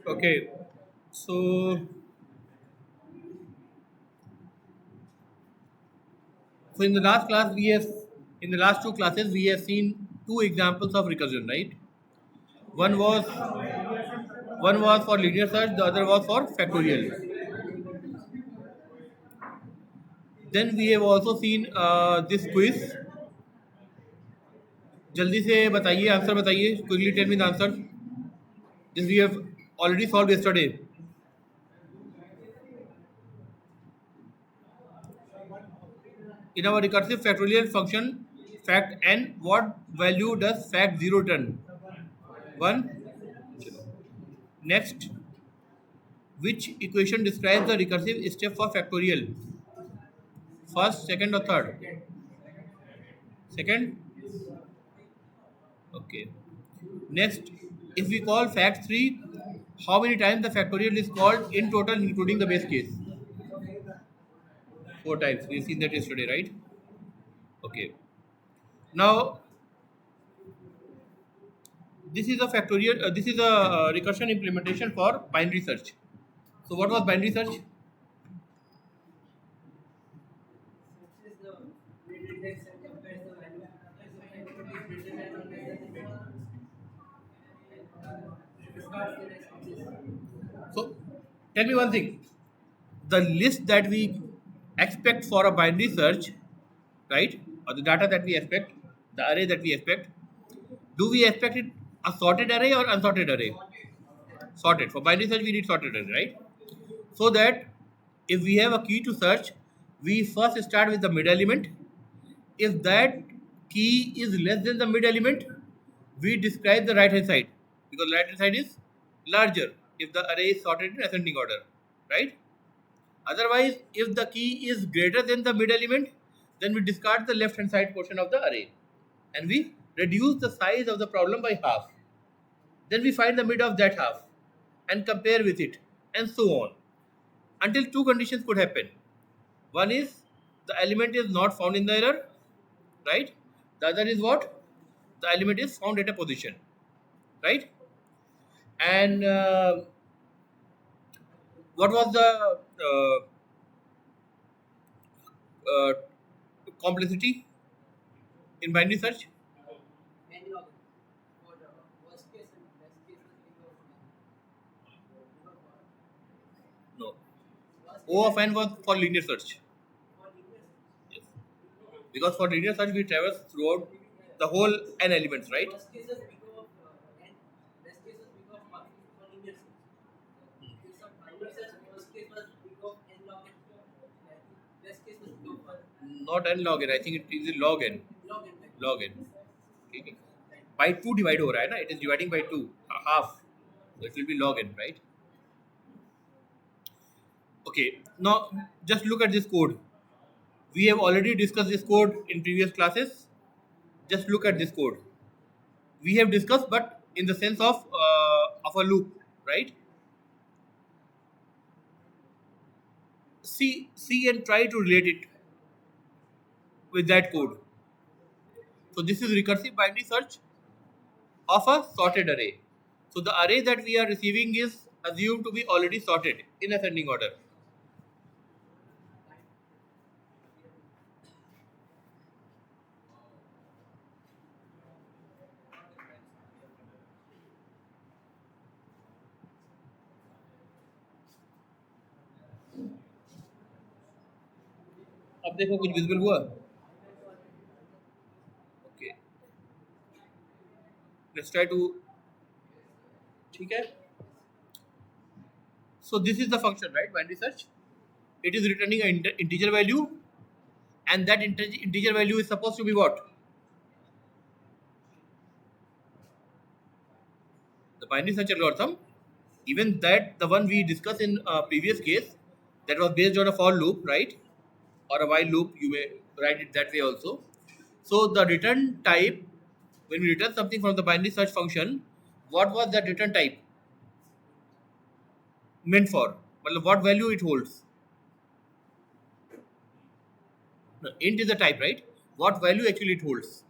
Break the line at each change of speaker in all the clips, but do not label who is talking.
Okay, so in the last class we have in the last two classes we have seen two examples of recursion, right? One was one was for linear search, the other was for factorial. Then we have also seen this quiz. जल्दी से बताइए answer बताइए quickly tell me the answer. This we have already solved yesterday. In our recursive factorial function fact n, what value does fact 0 return? 1. Next, which equation describes the recursive step for factorial? First, second, or third? Second? Okay. Next, if we call fact 3, how many times the factorial is called in total including the base case? 4 times. We've seen that yesterday, right? Okay. Now, this is a recursion implementation for binary search. So what was binary search? So tell me one thing. The list that we expect for a binary search, right? Or the data that we expect, the array that we expect, do we expect it a sorted array or unsorted array? Sorted. For binary search, we need sorted array, right? So that if we have a key to search, we first start with the mid element. If that key is less than the mid element, we describe the right hand side because right hand side is larger if the array is sorted in ascending order, right? Otherwise, if the key is greater than the mid element, then we discard the left hand side portion of the array and we reduce the size of the problem by half. Then we find the mid of that half and compare with it and so on until two conditions could happen. One is the element is not found in the error, right? The other is what? The element is found at a position, right? And what was the uh, complexity in binary search? No. O of n was for linear search. Yes. Because for linear search we traverse throughout the whole n elements, right? Not n log n. I think it is log n. Log n. ठीक है. By 2 divide हो रहा है ना? It is dividing by 2. Half. So it will be log n, right? Okay. Now just look at this code. We have already discussed this code in previous classes. Just look at this code. We have discussed, but in the sense of a loop, right? See and try to relate it with that code. So this is recursive binary search of a sorted array. So the array that we are receiving is assumed to be already sorted in ascending order. अब देखो कुछ visible हुआ. Okay, let's try to. ठीक है. So this is the function, right? Binary search. It is returning an integer value, and that integer value is supposed to be what? The binary search algorithm. Even that, the one we discussed in previous case, that was based on a for loop, right? Or a while loop, you may write it that way also. So the return type, when we return something from the binary search function, what was that return type meant for? Well, what value it holds? No, int is the type, right? What value actually it holds?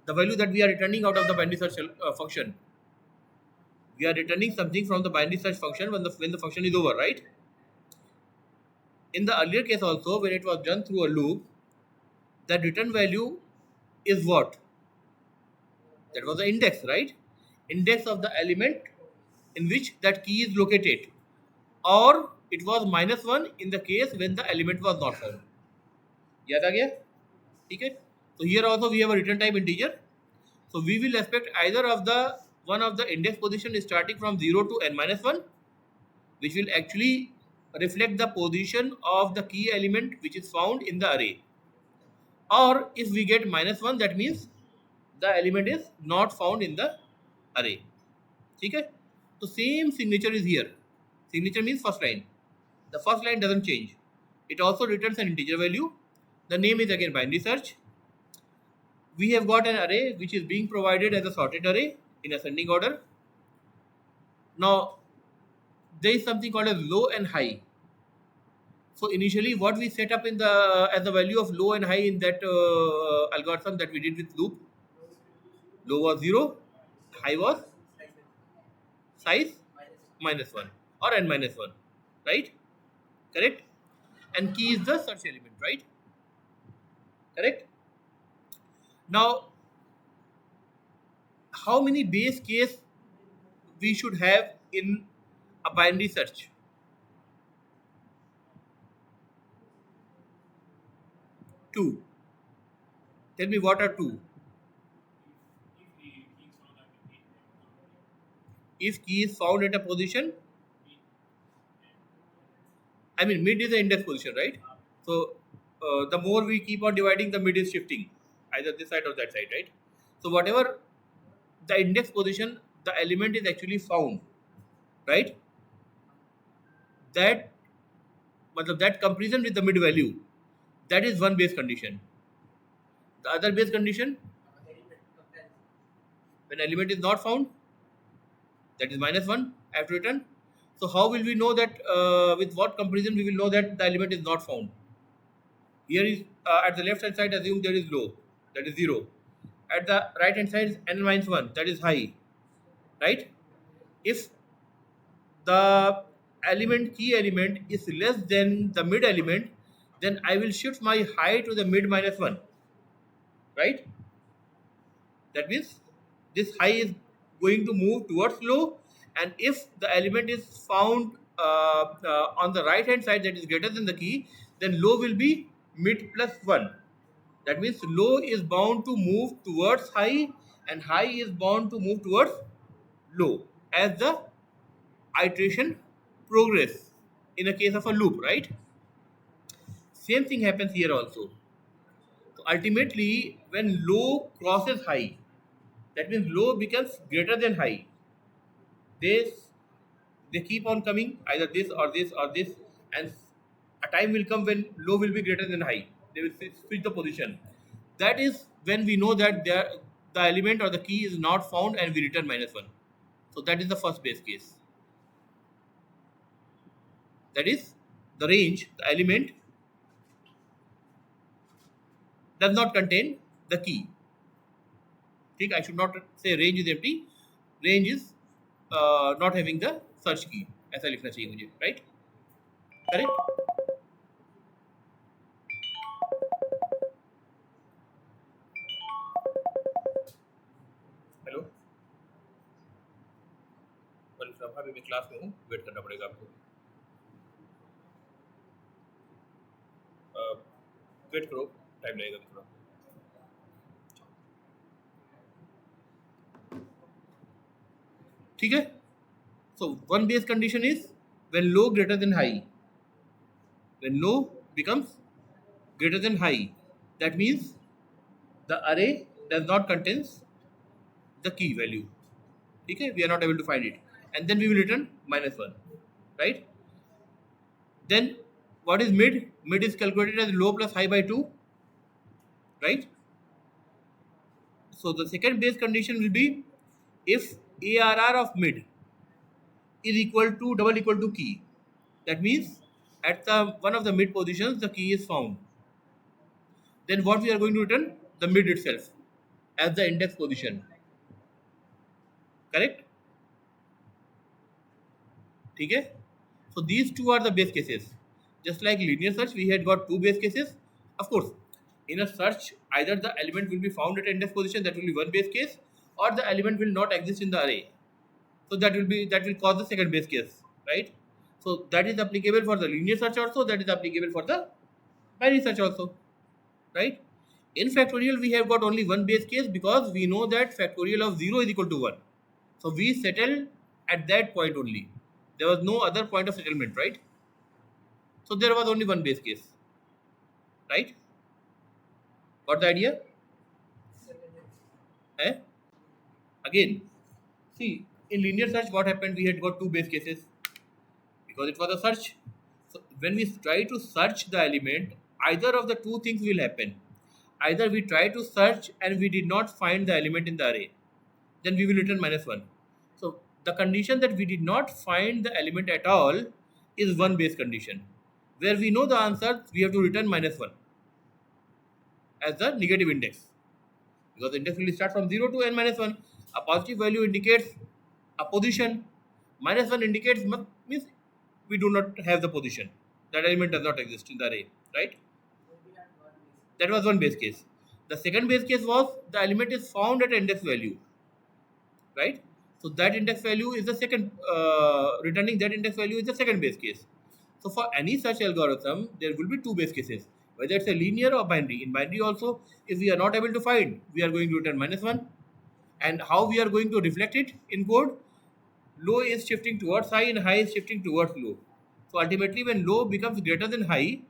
the value that we are returning out of the binary search function. We are returning something from the binary search function when the function is over, right? In the earlier case also, when it was done through a loop, the return value is what? That was the index, right? Index of the element in which that key is located. Or it was -1 in the case when the element was not found. याद आ गया? ठीक है? So here also we have a return type integer. So we will expect either of the one of the index position is starting from 0 to n minus 1, which will actually reflect the position of the key element which is found in the array. Or if we get -1, that means the element is not found in the array. ठीक है? So same signature is here. Signature means first line. The first line doesn't change. It also returns an integer value. The name is again binary search. We have got an array which is being provided as a sorted array in ascending order. Now there is something called as low and high. So initially what we set up in the as the value of low and high in that algorithm that we did with loop, low was 0, high was size -1 or n -1, right? Correct? And key is the search element, right? Correct? Now how many base case we should have in a binary search? 2. Tell me what are 2? If key is found at a position, I mean mid is the index position, right? So the more we keep on dividing, the mid is shifting either this side or that side, right? So whatever the index position, the element is actually found, right? That that comparison with the mid value, that is one base condition. The other base condition, when element is not found, that is -1, I have to return. So how will we know that with what comparison we will know that the element is not found? Here is at the left hand side, assume there is low, that is 0. At the right hand side is n minus 1, that is high, right? If the key element is less than the mid element, then I will shift my high to the mid -1, right? That means this high is going to move towards low, and if the element is found on the right hand side that is greater than the key, then low will be mid plus 1. That means low is bound to move towards high and high is bound to move towards low as the iteration progress in a case of a loop, right? Same thing happens here also. So ultimately, when low crosses high, that means low becomes greater than high. This they keep on coming, either this or this or this, and a time will come when low will be greater than high. They will switch the position. That is when we know that the element or the key is not found and we return -1. So that is the first base case. That is the range, the element does not contain the key. ठीक, I should not say range is empty. Range is not having the search key. ऐसा लिखना चाहिए मुझे, right? Correct? Hello, अभी मैं class में हूँ, wait करना पड़ेगा आपको. वेट करो, टाइम लगेगा थोड़ा. ठीक है? So one base condition is when low greater than high. When low becomes greater than high, that means the array does not contains the key value. Okay, we are not able to find it, and then we will return -1, right? Then what is mid? Mid is calculated as low plus high by 2, right? So the second base condition will be if ARR of mid is equal to key. That means at the one of the mid positions the key is found. Then what we are going to return? The mid itself. as the index position. Correct? Okay. So these two are the base cases. Just like linear search, we had got two base cases. Of course, in a search, either the element will be found at index position, that will be one base case, or the element will not exist in the array. So that will cause the second base case, right? So that is applicable for the linear search also, that is applicable for the binary search also, right? In factorial we have got only one base case because we know that factorial of 0 is equal to 1. So we settle at that point only. There was no other point of settlement, right? So there was only one base case, right? Got the idea? Eh? Again, see, in linear search what happened, we had got two base cases because it was a search. So when we try to search the element, either of the two things will happen. Either we try to search and we did not find the element in the array, then we will return -1. So the condition that we did not find the element at all is one base condition. Where we know the answer, we have to return -1 as the negative index, because the index will start from 0 to n minus 1. A positive value indicates a position, -1 indicates means we do not have the position. That element does not exist in the array, right? That was one base case. The second base case was the element is found at index value, right? So that index value is the second, returning that index value is the second base case. So for any such algorithm, there will be two base cases, whether it's a linear or binary. In binary also, if we are not able to find, we are going to return -1. And how we are going to reflect it in code? Low is shifting towards high and high is shifting towards low. So ultimately, when low becomes greater than high,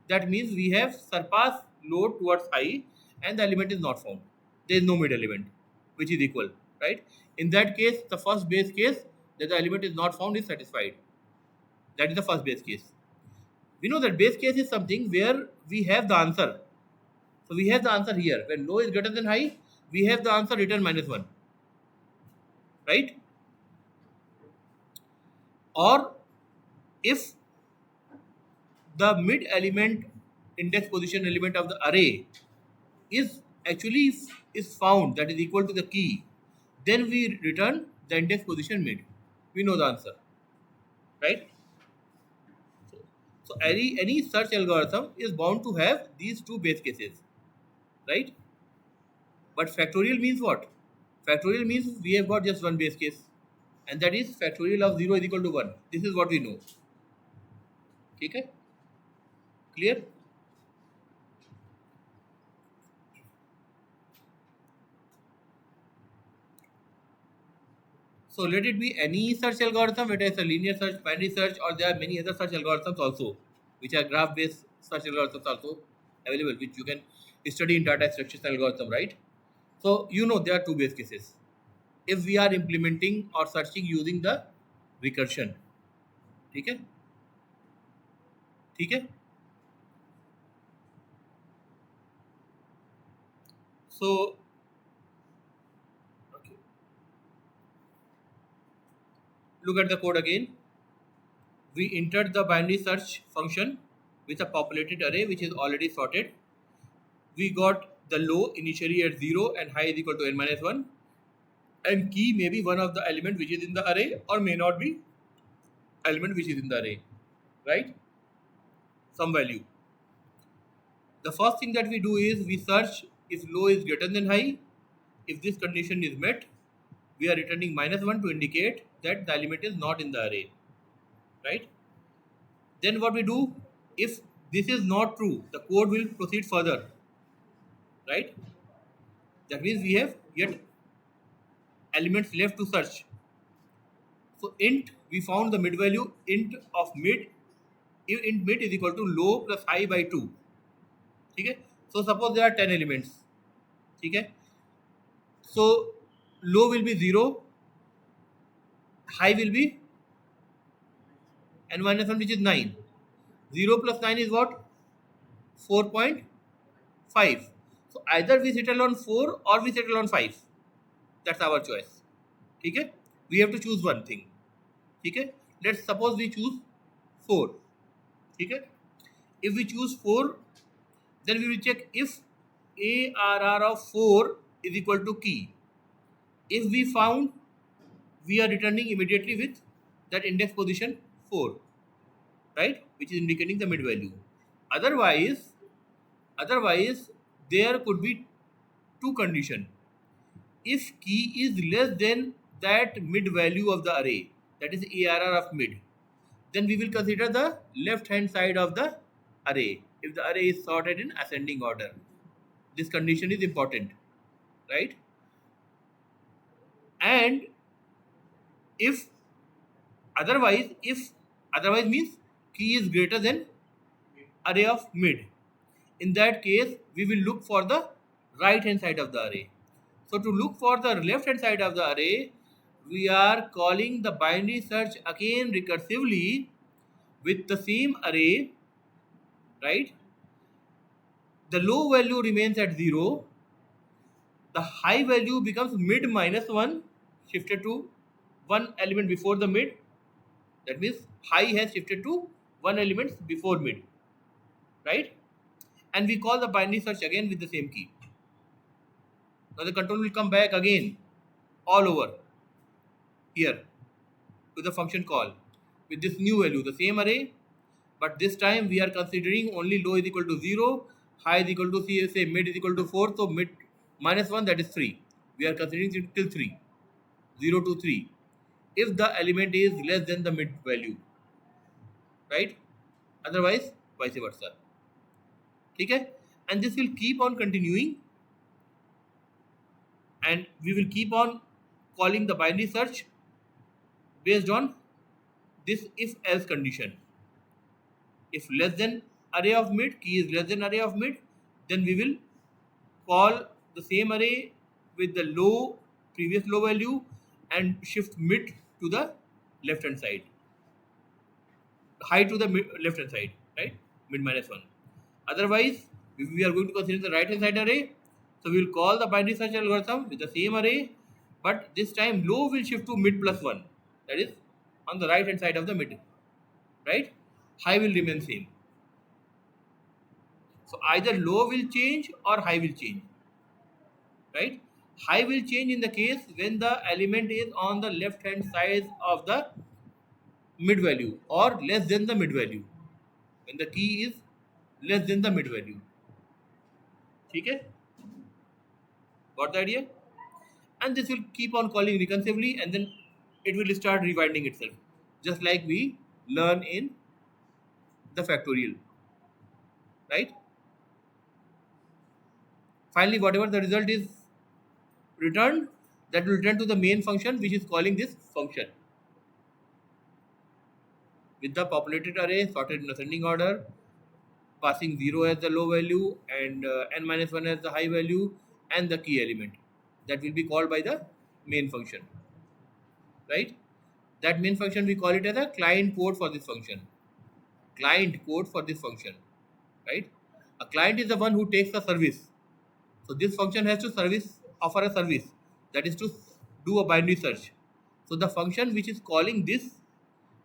that means we have surpassed low towards high and the element is not found. There is no mid element which is equal, right? In that case, the first base case that the element is not found is satisfied. That is the first base case. We know that base case is something where we have the answer. So we have the answer here. When low is greater than high, we have the answer return -1, right? Or if the mid element, index position element of the array is actually is found, that is equal to the key, then we return the index position mid. We know the answer, right? So any search algorithm is bound to have these two base cases, right? But factorial means what? Factorial means we have got just one base case, and that is factorial of 0 is equal to 1. This is what we know. Okay? Clear? So let it be any search algorithm, whether it's a linear search, binary search, or there are many other search algorithms also, which are graph-based search algorithms also available, which you can study in data extraction algorithm, right? So you know there are two base cases. If we are implementing or searching using the recursion, okay? Okay? So okay. Look at the code again. We entered the binary search function with a populated array which is already sorted. We got the low initially at 0 and high is equal to n minus 1, and key may be one of the element which is in the array or may not be element which is in the array, right? Some value. The first thing that we do is we search if low is greater than high. If this condition is met, we are returning -1 to indicate that the element is not in the array, right? Then what we do, if this is not true, the code will proceed further, right? That means we have yet elements left to search. So int, we found the mid value, int of mid, if int mid is equal to low plus high by 2. Okay? So suppose there are 10 elements. Okay? So low will be 0, high will be n minus 1, which is 9. 0 plus 9 is what? 4.5. So either we settle on 4 or we settle on 5. That's our choice. Okay? We have to choose one thing. Okay? Let's suppose we choose 4. Okay? If we choose 4, then we will check if ARR of 4 is equal to key. If we found, we are returning immediately with that index position 4, right, which is indicating the mid value. Otherwise otherwise there could be two condition. If key is less than that mid value of the array, that is ARR of mid, then we will consider the left hand side of the array if the array is sorted in ascending order. This condition is important, right? And if if otherwise means key is greater than array of mid, in that case we will look for the right hand side of the array. So to look for the left hand side of the array, we are calling the binary search again recursively with the same array, right? The low value remains at 0, the high value becomes mid minus 1, shifted to one element before the mid. That means high has shifted to one element before mid, right? And we call the binary search again with the same key. Now the control will come back again all over here to the function call with this new value, the same array, but this time we are considering only low is equal to 0, high is equal to say mid is equal to 4, so mid minus 1, that is 3. We are considering it till 3, 0 to 3, if the element is less than the mid value, right? Otherwise vice versa. Okay, and this will keep on continuing, and we will keep on calling the binary search based on this if else condition. If less than array of mid, key is less than array of mid, then we will call the same array with the low, previous low value, and shift mid to the left hand side, high to the left hand side, right? Mid minus 1. Otherwise, if we are going to consider the right hand side array, so we will call the binary search algorithm with the same array, but this time low will shift to mid plus 1, that is on the right hand side of the mid, right? High will remain same. So either low will change or high will change, right? High will change in the case when the element is on the left hand side of the mid value or less than the mid value, when the key is less than the mid value. Okay, got the idea? And this will keep on calling recursively, and then it will start rewinding itself, just like we learn in the factorial, right? Finally, whatever the result is returned, that will return to the main function, which is calling this function with the populated array sorted in ascending order, passing 0 as the low value and n minus 1 as the high value, and the key element that will be called by the main function, right? That main function we call it as a client code for this function. Client code for this function, right? A client is the one who takes the service. So this function has to offer a service, that is to do a binary search. So the function which is calling this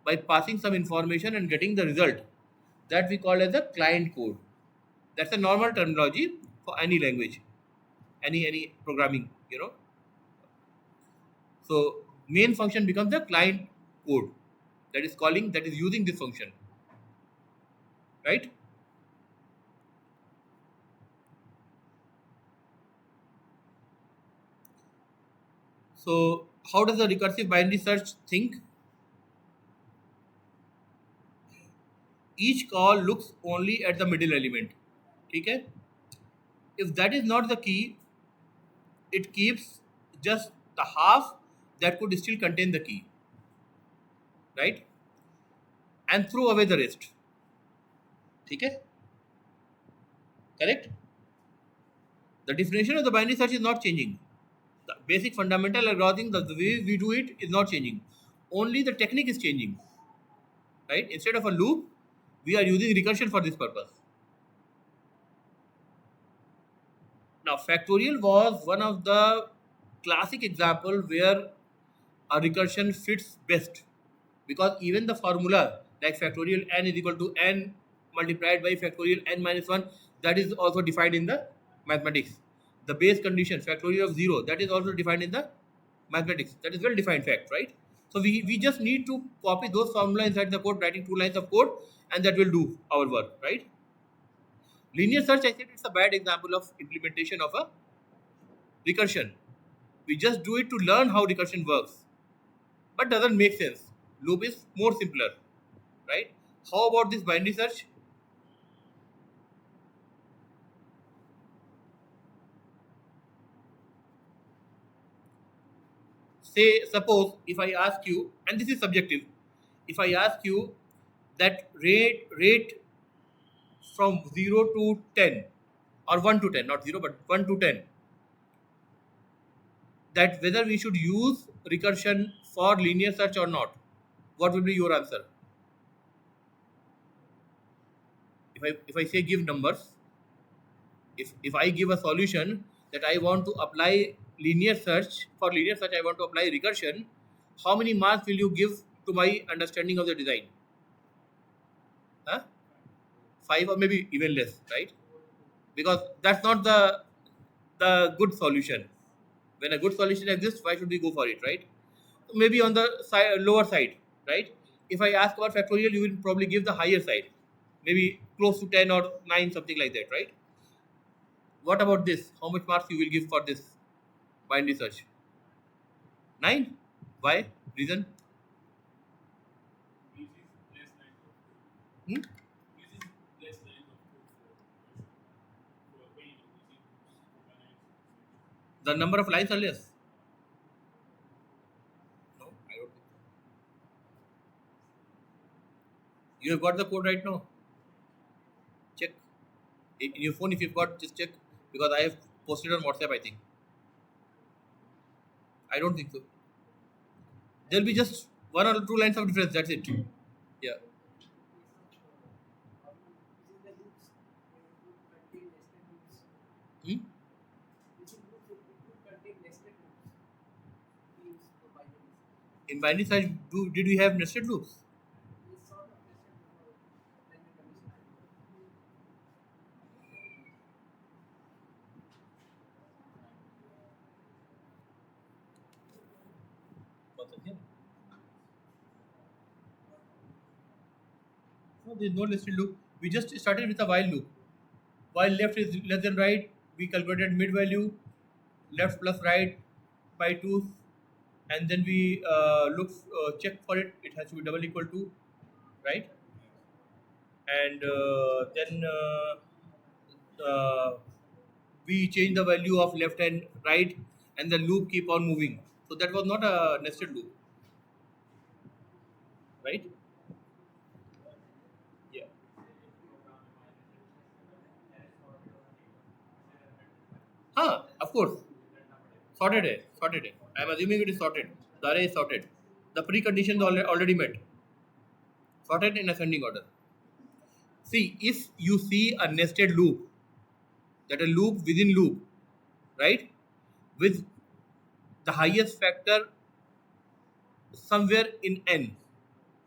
by passing some information and getting the result, that we call as a client code. That's a normal terminology for any language, any programming, So main function becomes the client code that is using this function, right? So how does the recursive binary search think? Each call looks only at the middle element. Okay? If that is not the key, it keeps just the half that could still contain the key, right? And throw away the rest. Okay? Correct? The definition of the binary search is not changing. The basic fundamental algorithm, the way we do it is not changing. Only the technique is changing, right? Instead of a loop, we are using recursion for this purpose. Now, factorial was one of the classic example where a recursion fits best, because even the formula like factorial n is equal to n multiplied by factorial n minus 1, that is also defined in the mathematics. the base condition, factorial of 0, that is also defined in the mathematics. That is well defined fact, right? So we just need to copy those formula inside the code, writing two lines of code, and that will do our work, right? Linear search, I said, it's a bad example of implementation of a recursion. We just do it to learn how recursion works, but doesn't make sense. Loop is more simpler, right? How about this binary search? Say, suppose if I ask you, and this is subjective, if I ask you that rate from 0 to 10, or 1 to 10, not 0 but 1 to 10, that whether we should use recursion for linear search or not, what will be your answer? If I say give numbers, if I give a solution that I want to apply linear search, for linear search I want to apply recursion, how many marks will you give to my understanding of the design? Huh? 5 or maybe even less, right? Because that's not the good solution. When a good solution exists, why should we go for it, right? Maybe on the lower side, right? If I ask about factorial, you will probably give the higher side, maybe close to 10 or 9, something like that, right? What about this? How much marks you will give for this binary search? 9. Why? Reason? Hmm? The number of lines are less. No, I don't think so. You have got the code right now. Check in your phone if you've got. Just check, because I have posted on WhatsApp. I think. I don't think so. There'll be just one or two lines of difference. That's it. Yeah. Hmm? In binary search, did we have nested loops? Once again. No, there's no nested loop. We just started with a while loop. While left is less than right, we calculated mid value, left plus right by 2, and then we check for it. It has to be double equal to, right? And then we change the value of left and right, and the loop keep on moving. So that was not a nested loop, right? Yeah. Of course. Sorted it. Sorted it. I'm assuming it is sorted. The array is sorted. The preconditions already met. Sorted in ascending order. See, if you see a nested loop, that a loop within loop, right? With the highest factor somewhere in n.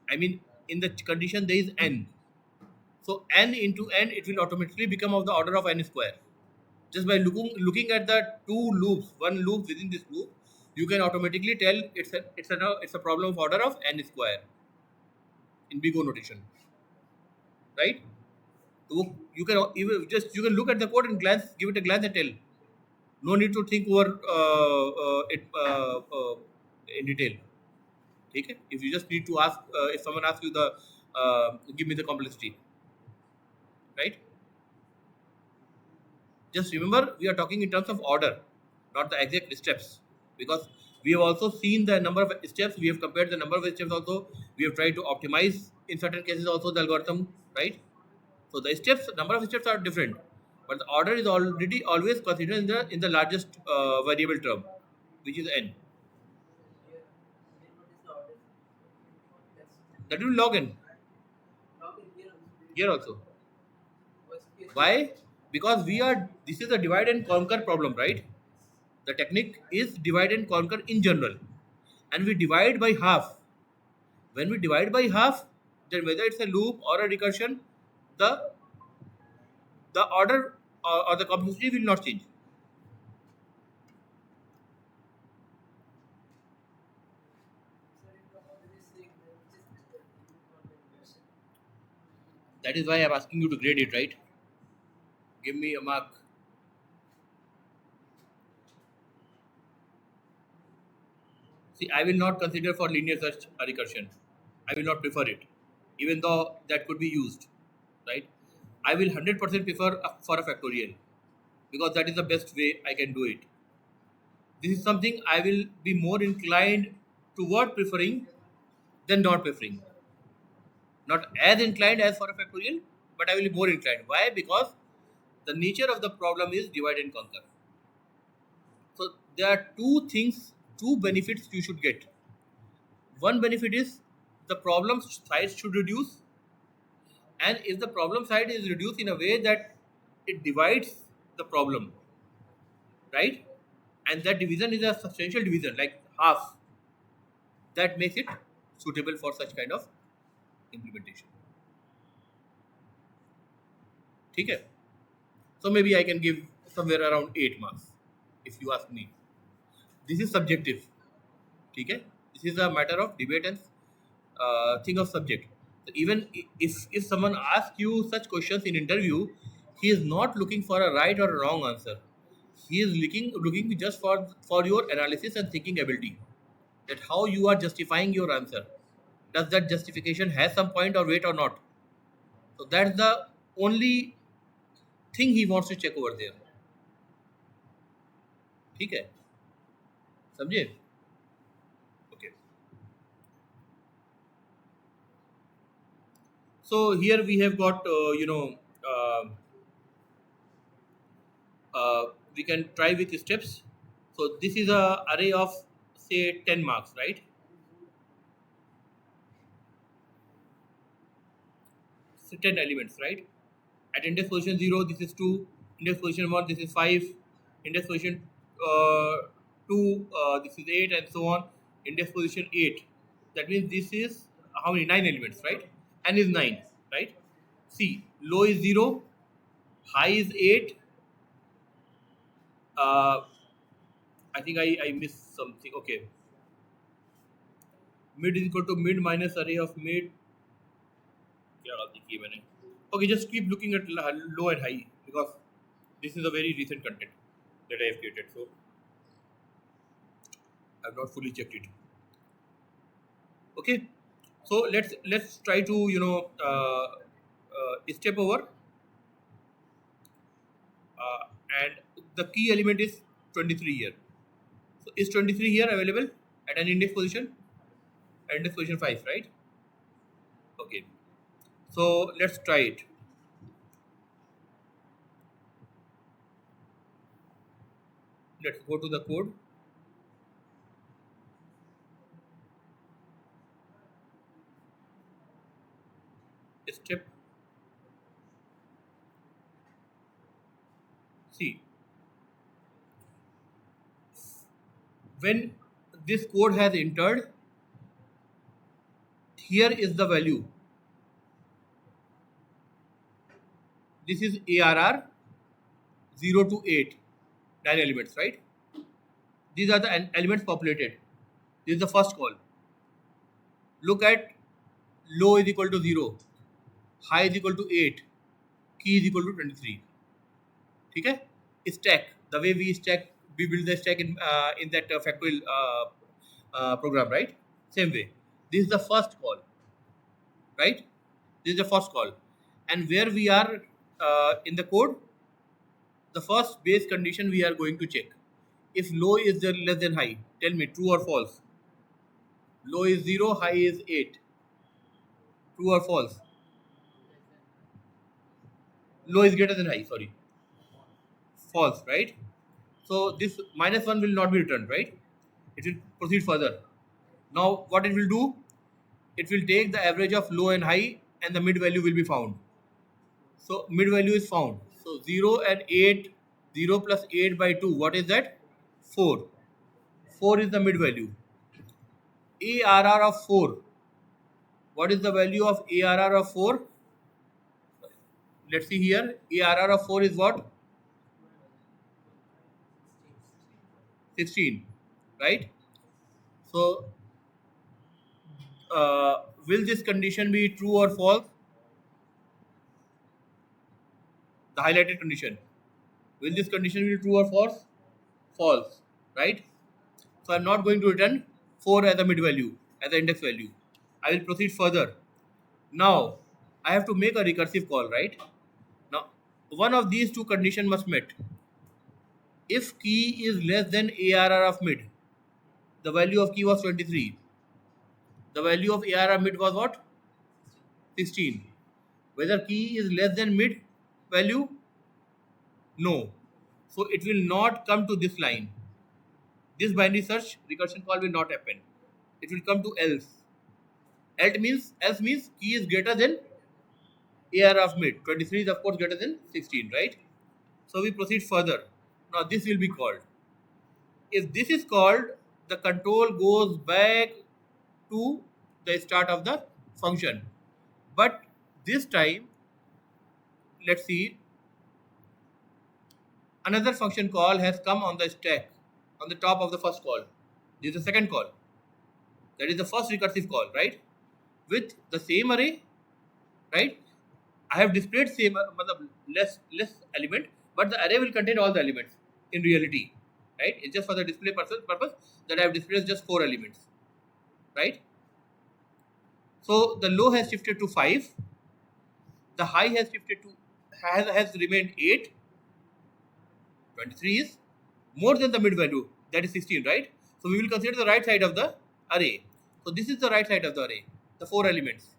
I mean, in the condition there is n. So n into n, it will automatically become of the order of n square. Just by looking at the two loops, one loop within this loop, you can automatically tell it's a problem of order of n square in big O notation, right? So you can you can look at the code and give it a glance and tell. No need to think over it in detail. Okay? If you just need to ask, if someone asks you give me the complexity, right? Just remember, we are talking in terms of order, not the exact steps, because we have also seen the number of steps. We have compared the number of steps also. We have tried to optimize in certain cases also the algorithm, right? So the steps, number of steps are different, but the order is already always considered in the largest variable term, which is n. That will log n here also. Why? Because we are. This is a divide and conquer problem, right? The technique is divide and conquer in general, and we divide by half. When we divide by half, then whether it's a loop or a recursion, the the order or the complexity will not change. That is why I'm asking you to grade it, right? Give me a mark. See, I will not consider for linear search a recursion. I will not prefer it, even though that could be used, right? I will 100% prefer for a factorial because that is the best way I can do it. This is something I will be more inclined toward preferring than not preferring. Not as inclined as for a factorial, but I will be more inclined. Why? Because the nature of the problem is divide and conquer. So there are two things, two benefits you should get. One benefit is the problem size should reduce, and if the problem size is reduced in a way that it divides the problem, right? And that division is a substantial division, like half, that makes it suitable for such kind of implementation. Okay? So maybe I can give somewhere around 8 marks if you ask me. This is subjective. Okay? This is a matter of debate and thing of subject. So even if someone asks you such questions in interview, he is not looking for a right or a wrong answer. He is looking just for your analysis and thinking ability. That how you are justifying your answer. Does that justification has some point or weight or not? So that's the only thing he wants to check over there. ठीक है समझे okay so here we have got we can try with steps. So this is a array of say 10 marks, right? So 10 elements, right? At index position 0 this is 2, index position 1 this is 5, index position 2 this is 8, and so on. Index position 8, that means this is how many? 9 elements, right? N is 9, right? See, low is 0, high is 8. uh, I think I missed something. Okay, mid is equal to mid minus array of mid. क्या गलती की है मैंने? Okay, just keep looking at low and high because this is a very recent content that I have created. So I have not fully checked it. Okay, so let's try to step over, uh, and the key element is 23 here. So is 23 here available at an index position? At index position 5, right? Okay, so let's try it. Let's go to the code. Step. See, when this code has entered, here is the value. This is ARR 0 to 8, 9 elements, right? These are the elements populated. This is the first call. Look at low is equal to 0, high is equal to 8, key is equal to 23. Okay? Stack, the way we build the stack in that factorial program, right? Same way. This is the first call, right? This is the first call. And where we are in the code, the first base condition we are going to check. If low is less than high, tell me true or false. Low is 0, high is 8. True or false? Low is greater than high, sorry. False, right? So this minus 1 will not be returned, right? It will proceed further. Now what it will do? It will take the average of low and high and the mid value will be found. So mid value is found. So 0 and 8, 0 plus 8 by 2, what is that? 4. 4 is the mid value. ARR of 4. What is the value of ARR of 4? Let's see here. ARR of 4 is what? 16, right? So will this condition be true or false? the highlighted condition. Will this condition be true or false? False, right? So I'm not going to return 4 as a mid value, as the index value. I will proceed further. Now, I have to make a recursive call, right? Now, one of these two conditions must met. If key is less than ARR of mid, the value of key was 23. The value of ARR mid was what? 16. Whether key is less than mid value? No. So it will not come to this line. This binary search recursion call will not happen. It will come to else. Else means key is greater than ARR of mid. 23 is of course greater than 16, right? So we proceed further. Now this will be called. If this is called, the control goes back to the start of the function. But this time, let's see, another function call has come on the stack, on the top of the first call. This is the second call. That is the first recursive call, right? With the same array, right? I have displayed same, less element, but the array will contain all the elements in reality, right? It's just for the display purpose that I have displayed just 4 elements, right? So the low has shifted to 5, the high has shifted to has remained 8. 23 is more than the mid value, that is 16, right? So we will consider the right side of the array. So this is the right side of the array, the 4 elements.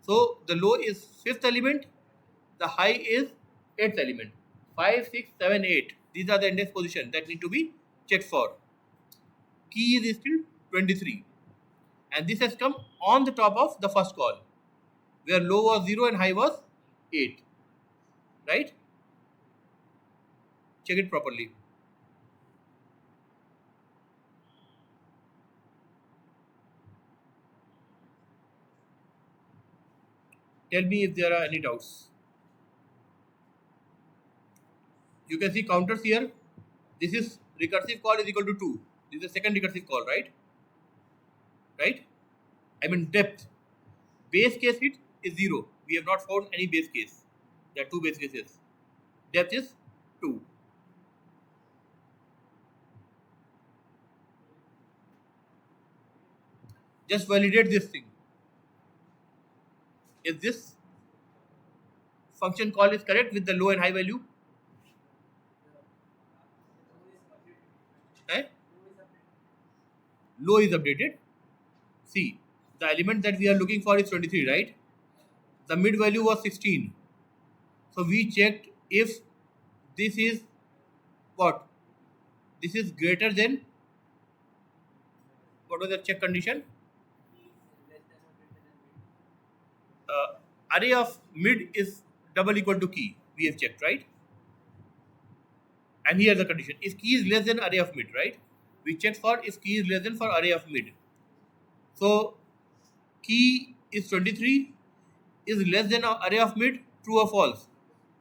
So the low is 5th element, the high is 8th element. 5, 6, 7, 8. These are the index position that need to be checked for. Key is still 23. And this has come on the top of the first call, where low was 0 and high was 8. Right? Check it properly. Tell me if there are any doubts. You can see counters here. This is recursive call is equal to 2. This is the second recursive call, right? Right? I mean depth. Base case hit is 0. We have not found any base case. There are 2 base cases. Depth is 2. Just validate this thing. Is this function call is correct with the low and high value? Eh? Low is updated. See, the element that we are looking for is 23, right? The mid value was 16. So we checked if this is what? This is greater than, what was the check condition? Array of mid is double equal to key. We have checked, right? And here the condition. If key is less than array of mid, right? We checked for if key is less than for array of mid. So key is 23 is less than array of mid, true or false?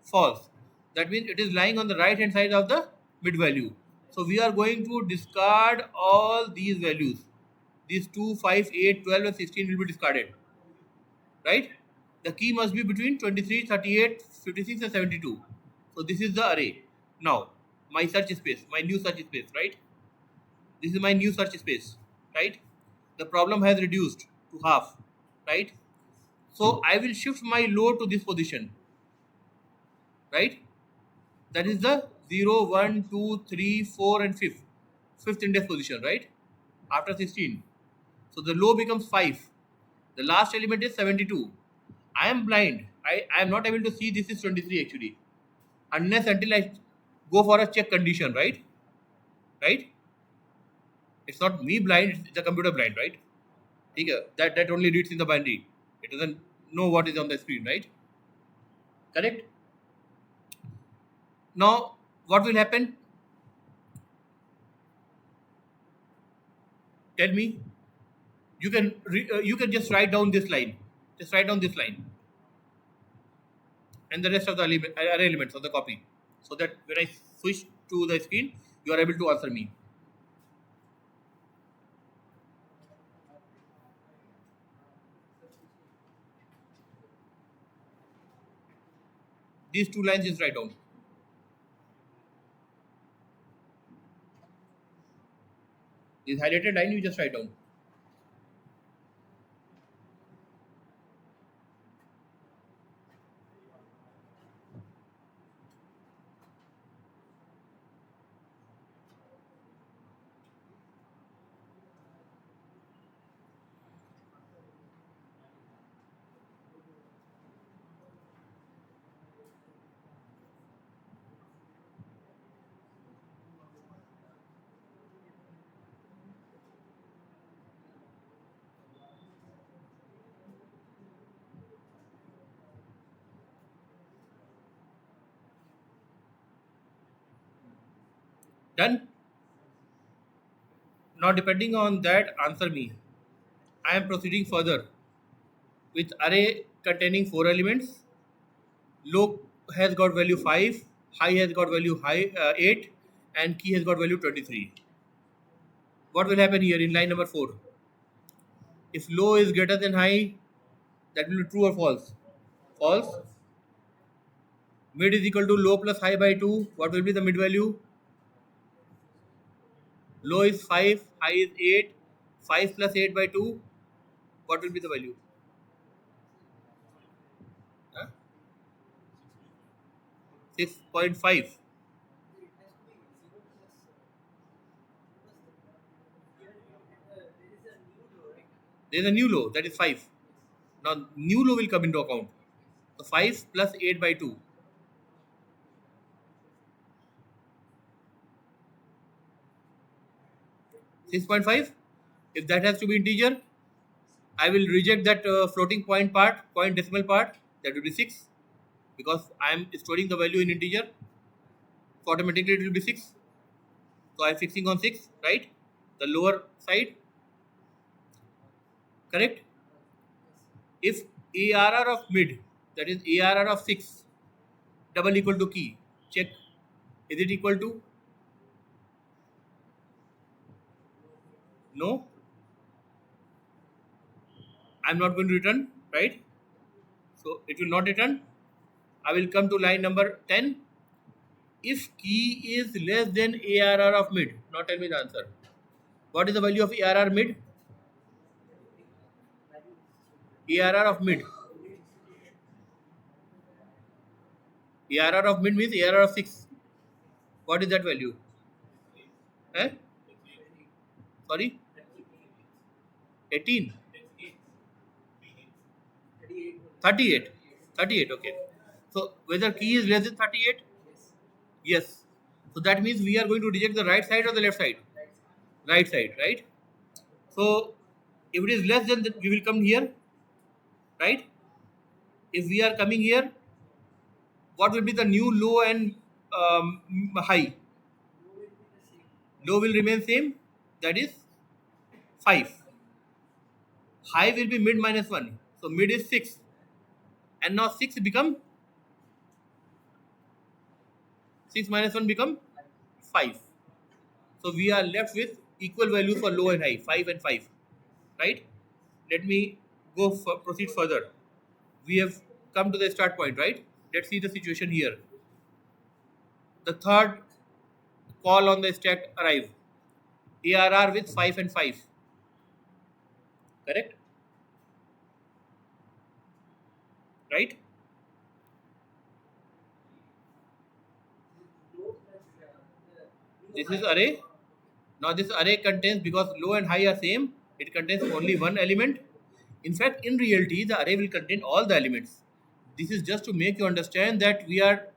False. That means it is lying on the right hand side of the mid value. So we are going to discard all these values. These 2, 5, 8, 12 and 16 will be discarded. Right? The key must be between 23, 38, 56 and 72. So this is the array. Now, my search space, my new search space, right? This is my new search space, right? The problem has reduced to half, right? So I will shift my low to this position, right? That is the 0, 1, 2, 3, 4 and 5th. 5th index position, right? After 16. So the low becomes 5. The last element is 72. I am blind. I am not able to see this is 23 actually. Unless until I go for a check condition, right? Right? It's not me blind, it's the computer blind, right? Okay, that only reads in the binary. It doesn't know what is on the screen, right? Correct? Now, what will happen? Tell me. You can just write down this line. Just write down this line, and the rest of the array elements of the copy, so that when I switch to the screen, you are able to answer me. These two lines just write down. This highlighted line you just write down. Done? Now depending on that, answer me. I am proceeding further with array containing 4 elements. Low has got value 5, high has got value 8, and key has got value 23. What will happen here in line number 4? If low is greater than high, that will be true or false? False. Mid is equal to low plus high by 2. What will be the mid value? Low is 5, high is 8. 5 plus 8 by 2. What will be the value? Huh? 6.5. There is a new low, that is 5. Now, new low will come into account. So, 5 plus 8 by 2. 6.5. If that has to be integer, I will reject that floating point part, point decimal part. That will be 6 because I am storing the value in integer. So automatically it will be 6. So I am fixing on 6, right? The lower side, correct? If ARR of mid, that is ARR of 6, double equal to key, check. Is it equal to? No. I am not going to return, right? So it will not return. I will come to line number 10. If key is less than ARR of mid, now tell me the answer. What is the value of ARR mid? ARR of mid. ARR of mid means ARR of 6. What is that value? Eh? Sorry? 18. 38. 38, okay. So whether key is less than 38? Yes. So that means we are going to reject the right side or the left side? Right side, right? So if it is less than that, we will come here, right? If we are coming here, what will be the new low and high? Low will remain same, that is 5. High will be mid minus 1. So mid is 6. And now 6 become 6 minus 1 become 5. So we are left with equal values for low and high, 5 and 5. Right? Let me proceed further. We have come to the start point, right? Let's see the situation here. The third call on the stack arrive. ARR with 5 and 5. Correct? Right? This is array. Now this array contains, because low and high are same, it contains only one element. In fact, in reality, the array will contain all the elements. This is just to make you understand that we are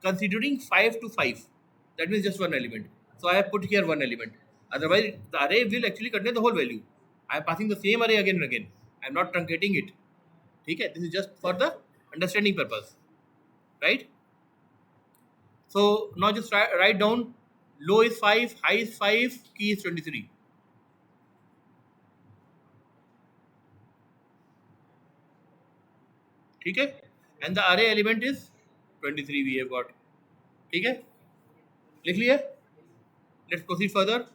considering 5 to 5. That means just one element. So I have put here one element. Otherwise, the array will actually contain the whole value. I am passing the same array again and again. I am not truncating it. Okay? This is just for the understanding purpose. Right? So now just write down low is 5, high is 5, key is 23. ठीक है, and the array element is 23 we have got. ठीक है, लिख लिया. Let's proceed further.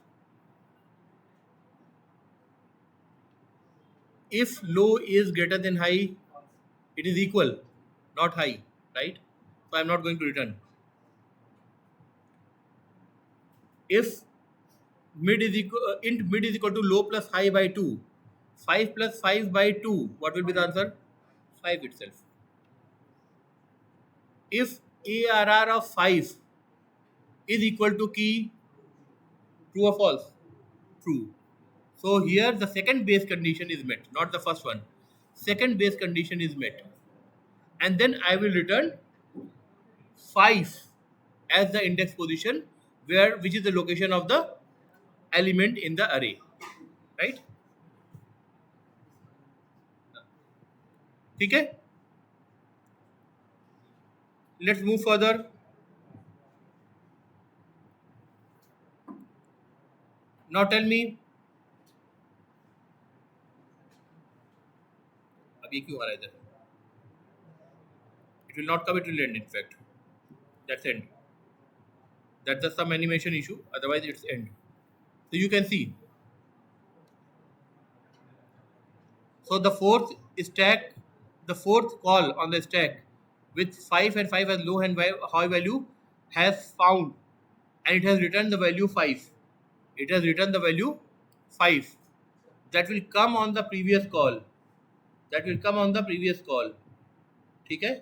If low is greater than high, it is equal, not high, right? So I'm not going to return. If int mid is equal to low plus high by 2, 5 plus 5 by 2, what will be the answer? 5 itself. If ARR of 5 is equal to key, true or false? True. So here the second base condition is met, not the first one. Second base condition is met. And then I will return 5 as the index position, where which is the location of the element in the array. Right? Okay? Let's move further. Now tell me, अब ये क्यों आ रहा है इधर? It will not come, it will end in fact. That's end. That's the some animation issue, otherwise it's end. So you can see. So the fourth call on the stack with 5 and 5 as low and high value has found, and it has returned the value 5. It has returned the value 5. That will come on the previous call. That will come on the previous call. Okay?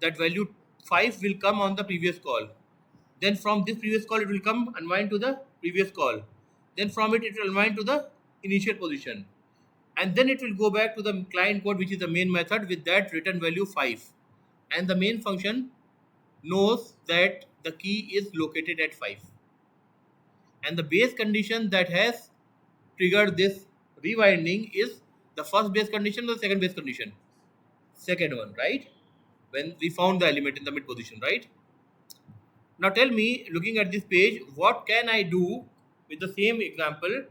That value 5 will come on the previous call. Then from this previous call, it will come unwind to the previous call. Then from it will unwind to the initial position. And then it will go back to the client code, which is the main method, with that return value 5. And the main function knows that the key is located at 5. And the base condition that has triggered this rewinding is the first base condition or the second base condition? Second one, right? When we found the element in the mid position, right? Now tell me, looking at this page, what can I do with the same example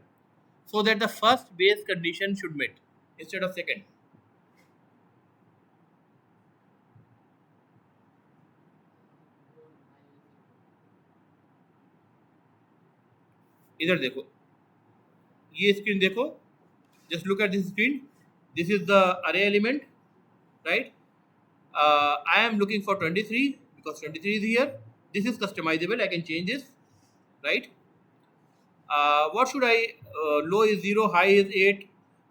so that the first base condition should meet instead of second? इधर देखो, ये screen देखो, just look at this screen. This is the array element, right? I am looking for 23 because 23 is here. This is customizable, I can change this, right? What should I, low is 0, high is 8,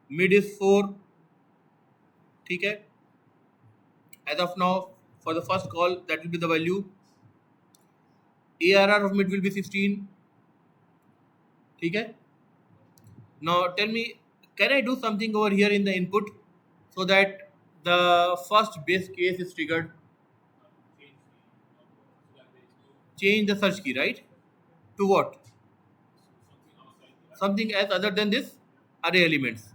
mid is 4. ठीक है? As of now, for the first call, that will be the value. ARR of mid will be 16. ठीक है? Now tell me, can I do something over here in the input so that the first base case is triggered? Change the search key, right? To what? Something else other than this array elements.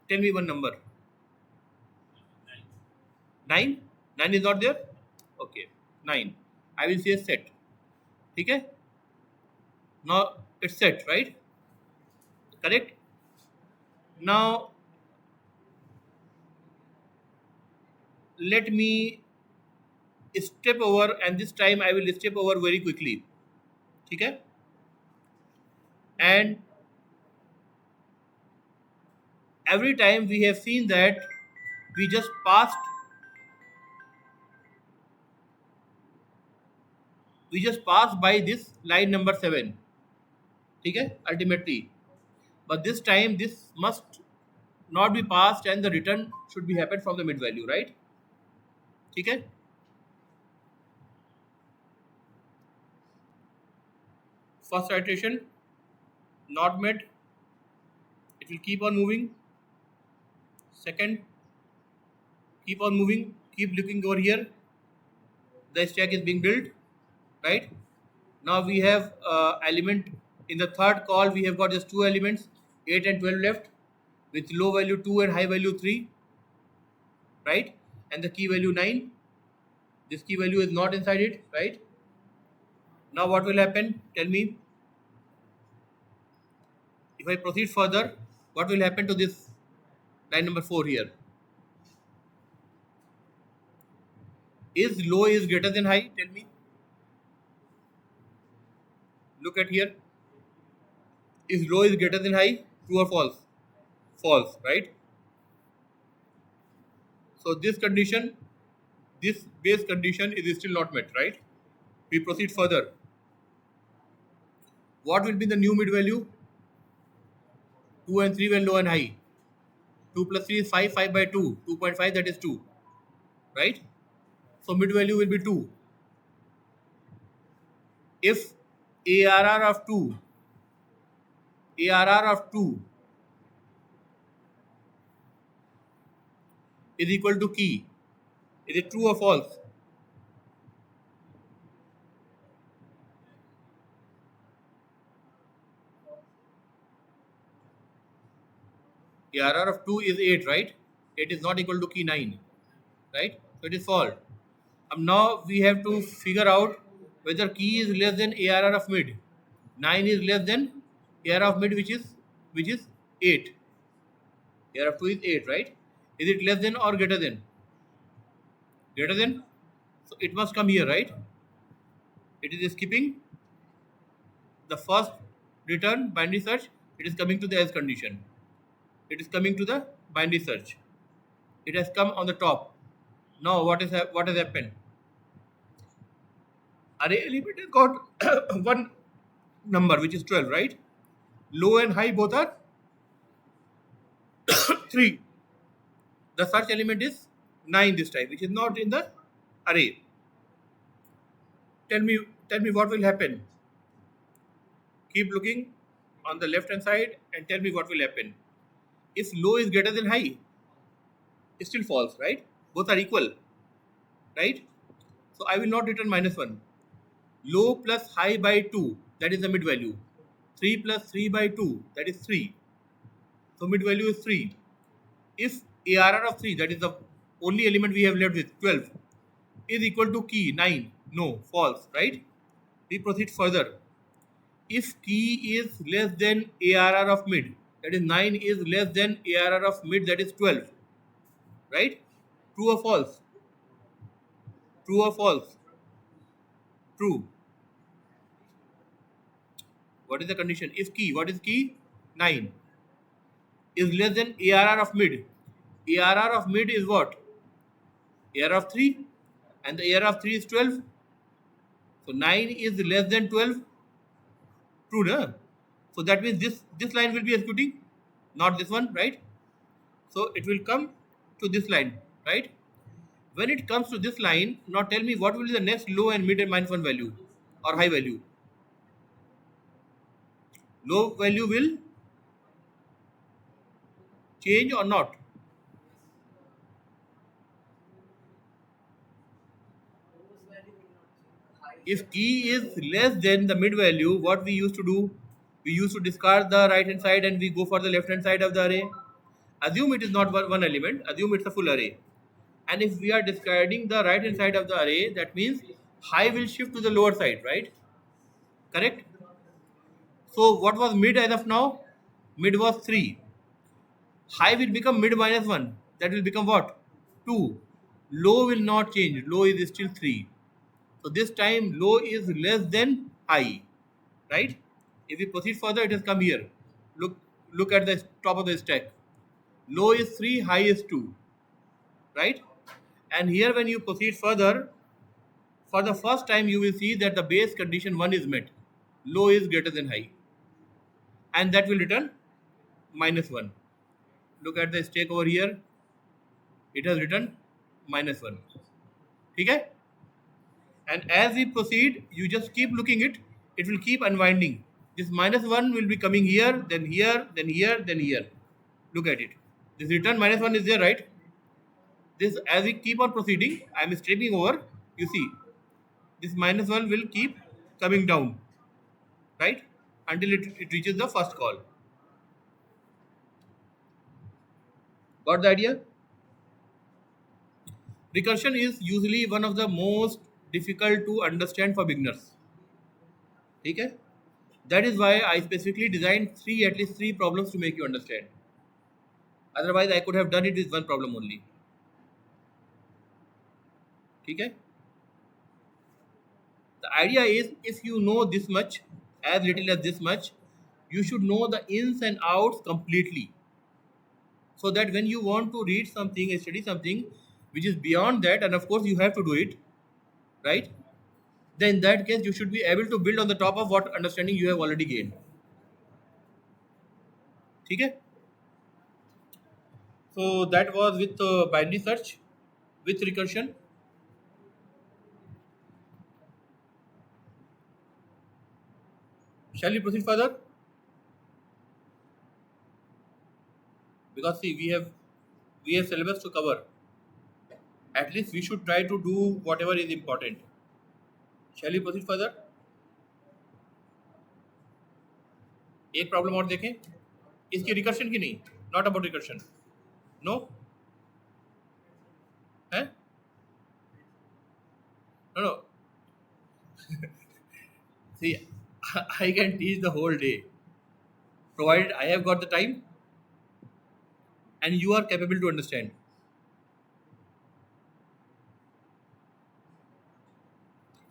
Tell me one number. 9? 9 is not there? Okay, 9. I will say set. Okay? Now it's set, right? Correct? Now let me step over, and this time I will step over very quickly. Okay? And every time we have seen that we just passed by this line number 7. Okay? Ultimately. But this time this must not be passed and the return should be happened from the mid value, right? Okay? First iteration not met, it will keep on moving. Second, keep on moving, keep looking over here, the stack is being built, right? Now we have element in the third call, we have got just two elements, 8 and 12 left, with low value 2 and high value 3, right? And the key value 9. This key value is not inside it, right? Now what will happen? Tell me. If I proceed further, what will happen to this line number 4 here? Is low is greater than high? Tell me. Look at here. Is low is greater than high? True or false? False, right? So this condition this base condition is still not met, right? We proceed further. What will be the new mid value? 2 and 3 were low and high. 2 plus 3 is 5, 5 by 2. 2.5, that is 2, right? So mid value will be 2. If ARR of 2, ARR of 2 is equal to key, is it true or false? ARR of 2 is 8, right? 8 is not equal to key 9, right? So it is false. Now we have to figure out whether key is less than ARR of mid. 9 is less than ARR of mid, which is 8. ARR of 2 is 8, right? Is it less than or greater than? Greater than. So it must come here, right? It is skipping the first return binary search. It is coming to the else condition. It is coming to the binary search. It has come on the top. Now what has happened? Array element has got one number which is 12, right? Low and high both are 3. The search element is 9 this time, which is not in the array. Tell me, tell me what will happen. Keep looking on the left hand side and tell me what will happen. If low is greater than high, it's still false, right? Both are equal, right? So I will not return -1. Low plus high by 2, that is the mid value. 3 plus 3 by 2, that is 3. So mid value is 3. If ARR of 3, that is the only element we have left with, 12, is equal to key 9, no, false, right? We proceed further. If key is less than ARR of mid, that is 9 is less than ARR of mid, that is 12, right? True or false? True or false? True. What is the condition? If key, what is key? 9 is less than ARR of mid. ARR of mid is what? ARR of 3, and the ARR of 3 is 12. So 9 is less than 12. True, no? So that means this line will be executing, not this one, right? So it will come to this line, right? When it comes to this line, now tell me what will be the next low and mid and -1 value or high value. Low value will change or not? If key is less than the mid value, what we used to do, we used to discard the right hand side and we go for the left hand side of the array. Assume it is not one element, assume it's a full array. And if we are discarding the right hand side of the array, that means high will shift to the lower side, right? Correct? So what was mid as of now? Mid was 3. High will become mid -1. That will become what? 2. Low will not change. Low is still 3. So this time low is less than high, right? If we proceed further, it has come here. Look at the top of the stack. Low is 3, high is 2, right? And here when you proceed further, for the first time you will see that the base condition 1 is met. Low is greater than high. And that will return -1. Look at the stack over here. It has returned -1. Okay? And as we proceed, you just keep looking it will keep unwinding. This -1 will be coming here, then here, then here, then here. Look at it. This return -1 is there, right? This, as we keep on proceeding, I am stepping over, you see, this -1 will keep coming down, right? Until it reaches the first call. Got the idea? Recursion is usually one of the most difficult to understand for beginners. Okay? That is why I specifically designed at least three problems to make you understand. Otherwise, I could have done it with one problem only. Okay? The idea is, if you know this much, as little as this much, you should know the ins and outs completely. So that when you want to read something and study something, which is beyond that, and of course you have to do it, right? Then in that case, you should be able to build on the top of what understanding you have already gained. Okay? So that was with binary search, with recursion. Shall we proceed further? Because see, we have syllabus to cover. At least we should try to do whatever is important. Shall we proceed further? एक problem और देखें, इसकी recursion की नहीं, not about recursion, no है, no no, see I can teach the whole day, provided I have got the time and you are capable to understand.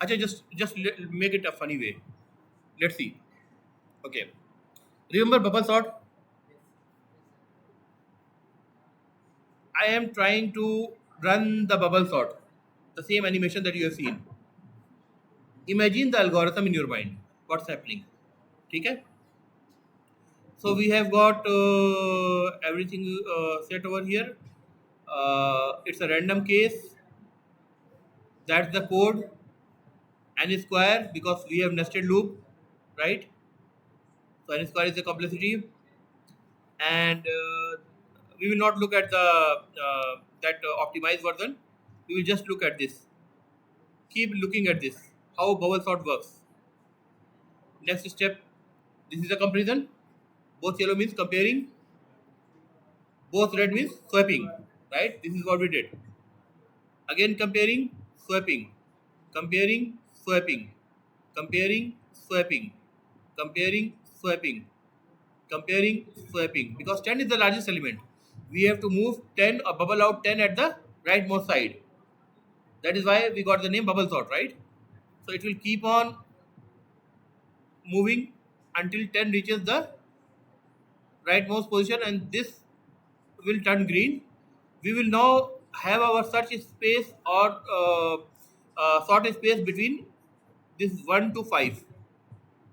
Acha, just make it a funny way. Let's see. Okay. Remember bubble sort? I am trying to run the bubble sort, the same animation that you have seen. Imagine the algorithm in your mind. What's happening? Okay? So we have got everything set over here. It's a random case. That's the code. N square because we have nested loop, right? So n square is the complexity, and we will not look at the that optimized version. We will just look at this. Keep looking at this. How bubble sort works. Next step. This is a comparison. Both yellow means comparing. Both red means swapping. Right? This is what we did. Again comparing, swapping, comparing, swapping, comparing, swapping, comparing, swapping, comparing, swapping. Because 10 is the largest element, we have to move 10 or bubble out 10 at the rightmost side. That is why we got the name bubble sort, right? So it will keep on moving until 10 reaches the rightmost position, and this will turn green. We will now have our search space or sort space between this 1 to 5.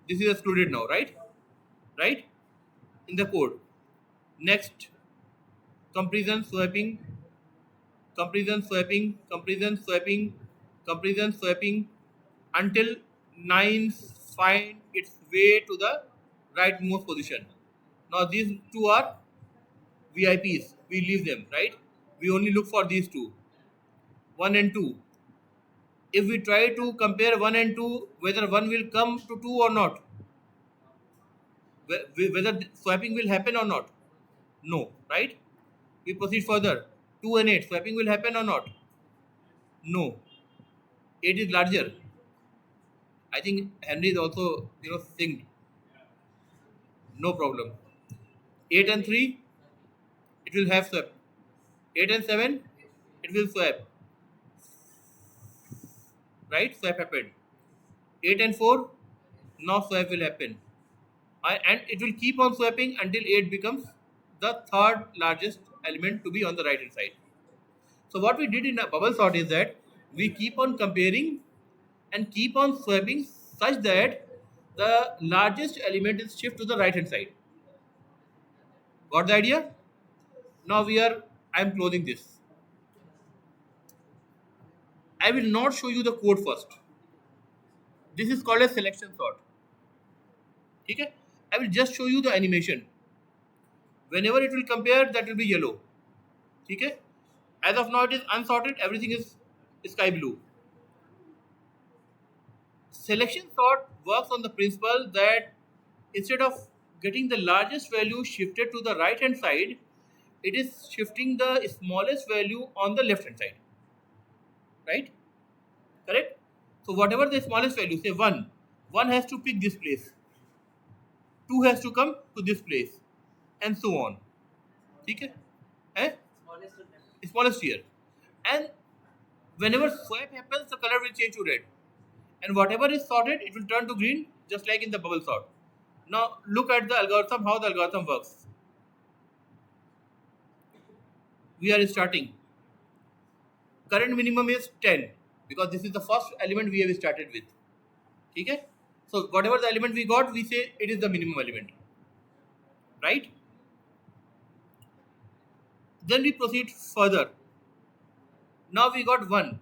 This is excluded now, right? Right? In the code. Next, comparison swapping, comparison swapping, comparison swapping, comparison swapping until 9 find its way to the rightmost position. Now these two are VIPs. We leave them, right? We only look for these two, 1 and 2. If we try to compare 1 and 2, whether 1 will come to 2 or not, whether swapping will happen or not, no, right? We proceed further, 2 and 8, swapping will happen or not, no. 8 is larger. I think Henry is also synced, no problem. 8 and 3, it will have swap. 8 and 7, it will swap, right? Swap happened. 8 and 4, now swap will happen. And it will keep on swapping until 8 becomes the third largest element to be on the right hand side. So what we did in a bubble sort is that we keep on comparing and keep on swapping such that the largest element is shift to the right hand side. Got the idea? Now I am closing this. I will not show you the code first. This is called a selection sort. Okay? I will just show you the animation. Whenever it will compare, that will be yellow. Okay? As of now, it is unsorted. Everything is sky blue. Selection sort works on the principle that instead of getting the largest value shifted to the right hand side, it is shifting the smallest value on the left hand side. Right? Correct? So whatever the smallest value, say 1 has to pick this place, 2 has to come to this place, and so on. Okay? Eh? Smallest here. And whenever swap happens, the color will change to red. And whatever is sorted, it will turn to green, just like in the bubble sort. Now look at the algorithm, how the algorithm works. We are starting. current minimum is 10 because this is the first element we have started with. Okay? So whatever the element we got, we say it is the minimum element, right? Then we proceed further. Now we got 1.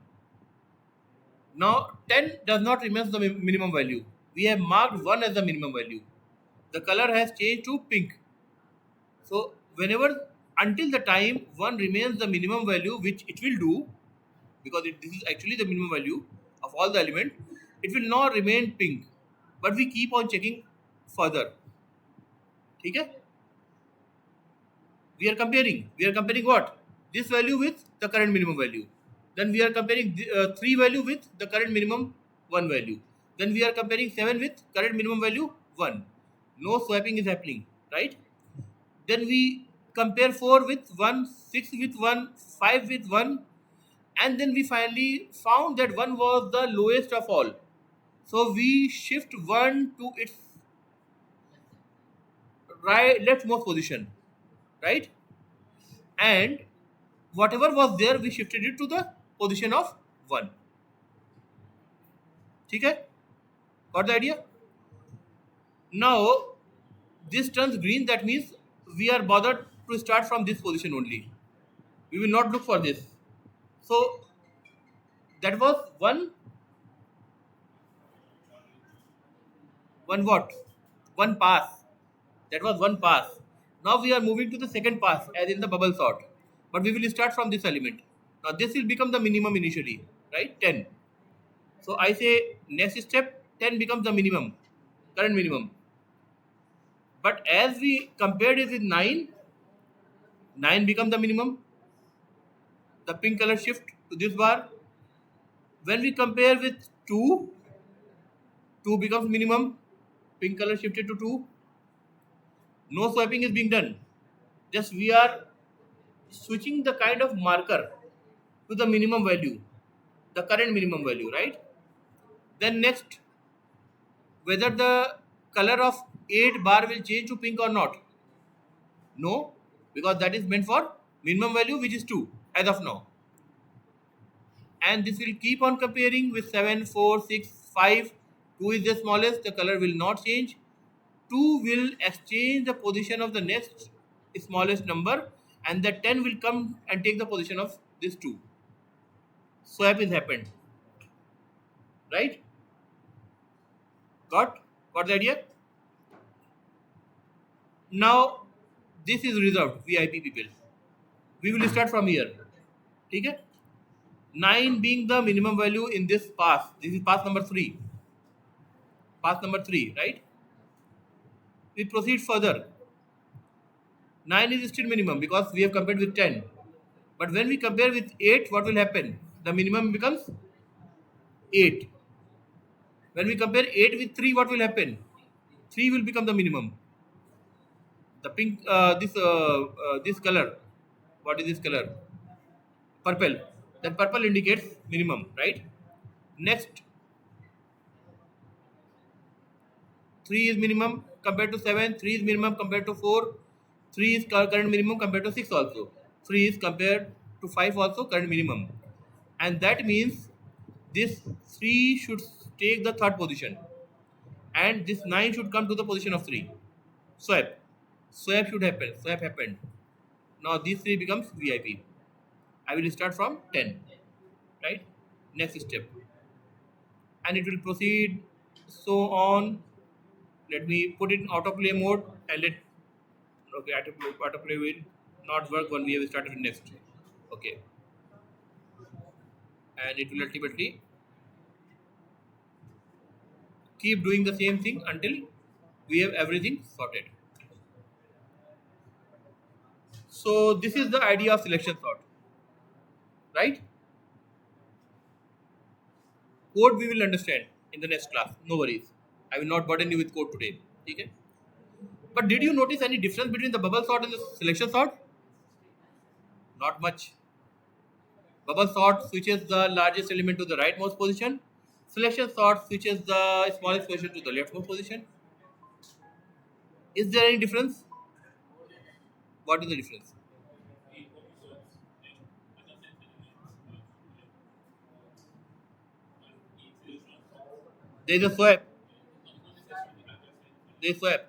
Now 10 does not remain the minimum value. We have marked 1 as the minimum value. The color has changed to pink. So whenever until the time 1 remains the minimum value, which it will do, because this is actually the minimum value of all the element, it will not remain pink. But we keep on checking further. Okay? We are comparing what, this value with the current minimum value. Then we are comparing 3 value with the current minimum 1 value. Then we are comparing 7 with current minimum value 1. No swapping is happening, right? Then we compare 4 with 1, 6 with 1, 5 with 1, and then we finally found that 1 was the lowest of all. So we shift 1 to its right leftmost position, right? And whatever was there, we shifted it to the position of 1. Okay? Got the idea? Now this turns green, that means we are bothered to start from this position only. We will not look for this. So that was one what? One pass. That was one pass. Now we are moving to the second pass as in the bubble sort. But we will start from this element. Now this will become the minimum initially, right? 10. So I say next step 10 becomes the minimum, current minimum. But as we compared it with 9, 9 becomes the minimum. The pink color shift to this bar. When we compare with 2, 2 becomes minimum. Pink color shifted to 2. No swapping is being done. Just we are switching the kind of marker to the minimum value, the current minimum value, right? Then next, whether the color of 8 bar will change to pink or not. No, because that is meant for minimum value, which is 2 as of now. And this will keep on comparing with 7, 4, 6, 5. 2 is the smallest, the color will not change. 2 will exchange the position of the next smallest number, and the 10 will come and take the position of this 2. Swap is happened, right? Got the idea? Now this is reserved VIP people. We will start from here. Okay? 9 being the minimum value in this pass. This is pass number 3. Pass number 3, right? We proceed further. 9 is still minimum because we have compared with 10. But when we compare with 8, what will happen? The minimum becomes 8. When we compare 8 with 3, what will happen? 3 will become the minimum. The pink, this color. What is this color? Purple. That purple indicates minimum, right? Next, 3 is minimum compared to 7, 3 is minimum compared to 4, 3 is current minimum compared to 6 also, 3 is compared to 5 also current minimum. And that means this 3 should take the third position and this 9 should come to the position of 3. Swap. Swap should happen. Swap happened. Now these 3 becomes VIP. I will start from 10. Right? Next step. And it will proceed so on. Let me put it in autoplay mode and let, okay, autoplay will not work when we have started next. Okay. And it will ultimately keep doing the same thing until we have everything sorted. So this is the idea of selection sort, right? Code we will understand in the next class. No worries. I will not burden you with code today. Okay? But did you notice any difference between the bubble sort and the selection sort? Not much. Bubble sort switches the largest element to the rightmost position. Selection sort switches the smallest position to the leftmost position. Is there any difference? What is the difference? There is a swap. There is swap.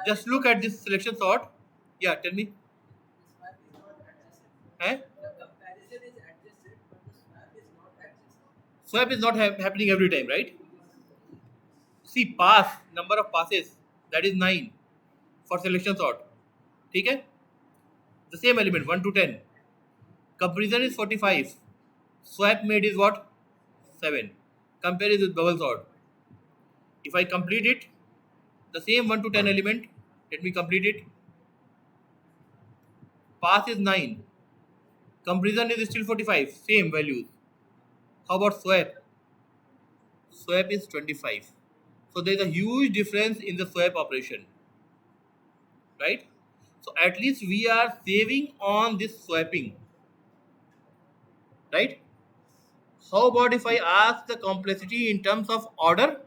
Just look at this selection sort. Yeah, tell me. Eh? Swap is not happening every time, right? See, pass, number of passes, that is 9 for selection sort. Okay? The same element, 1 to 10. Comparison is 45. Swap made is what? 7. Compare it with bubble sort. If I complete it, the same 1 to 10 element, let me complete it. Pass is 9. Comparison is still 45. Same values. How about swap? Swap is 25. So there is a huge difference in the swap operation. Right? So at least we are saving on this swapping. Right? How about if I ask the complexity in terms of order?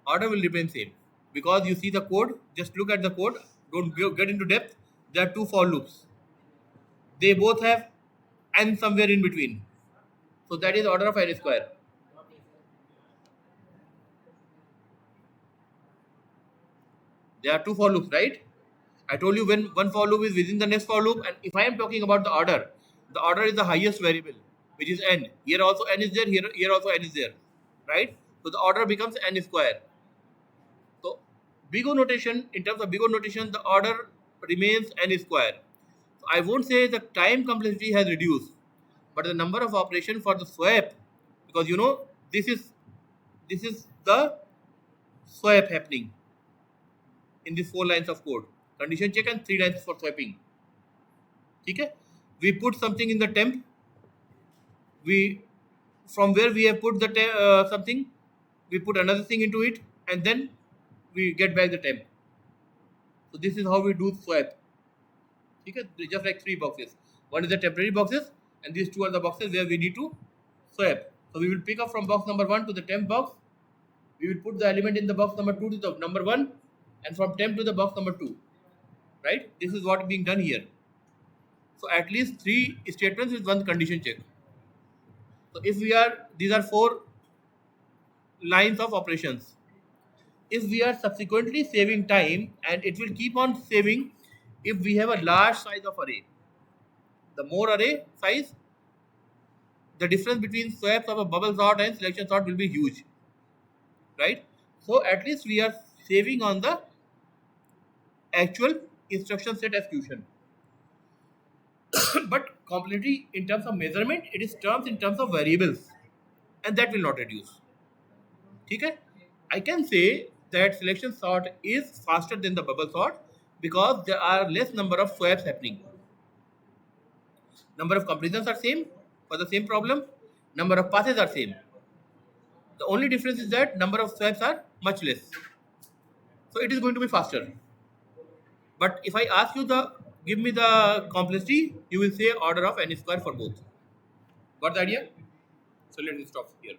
Order will remain same because you see the code. Just look at the code. Don't get into depth. There are two for loops. They both have n somewhere in between. So that is order of n square. There are two for loops, right? I told you when one for loop is within the next for loop, and if I am talking about the order is the highest variable, which is n. Here also n is there. Here also n is there, right? So the order becomes n square. So big O notation, in terms of big O notation, the order remains n square. So I won't say the time complexity has reduced, but the number of operation for the swap, because you know this is the swap happening in these 4 lines of code. Condition check and 3 lines for swapping. Okay? We put something in the temp. We from where we have put the something, we put another thing into it, and then we get back the temp. So this is how we do swap. Okay? Just like 3 boxes. One is the temporary boxes, and these two are the boxes where we need to swap. So we will pick up from box number 1 to the temp box. We will put the element in the box number 2 to the number 1, and from temp to the box number 2. Right? This is what is being done here. So at least 3 statements with one condition check. So if we are, these are 4 lines of operations. If we are subsequently saving time, and it will keep on saving if we have a large size of array. The more array size, the difference between swaps of a bubble sort and selection sort will be huge. Right? So at least we are saving on the actual instruction set execution. But complexity in terms of measurement, it is terms in terms of variables, and that will not reduce. Okay? I can say that selection sort is faster than the bubble sort because there are less number of swaps happening. Number of comparisons are same for the same problem. Number of passes are same. The only difference is that number of swaps are much less. So it is going to be faster. But if I ask you give me the complexity, you will say order of n square for both. Got the idea? So let me stop here.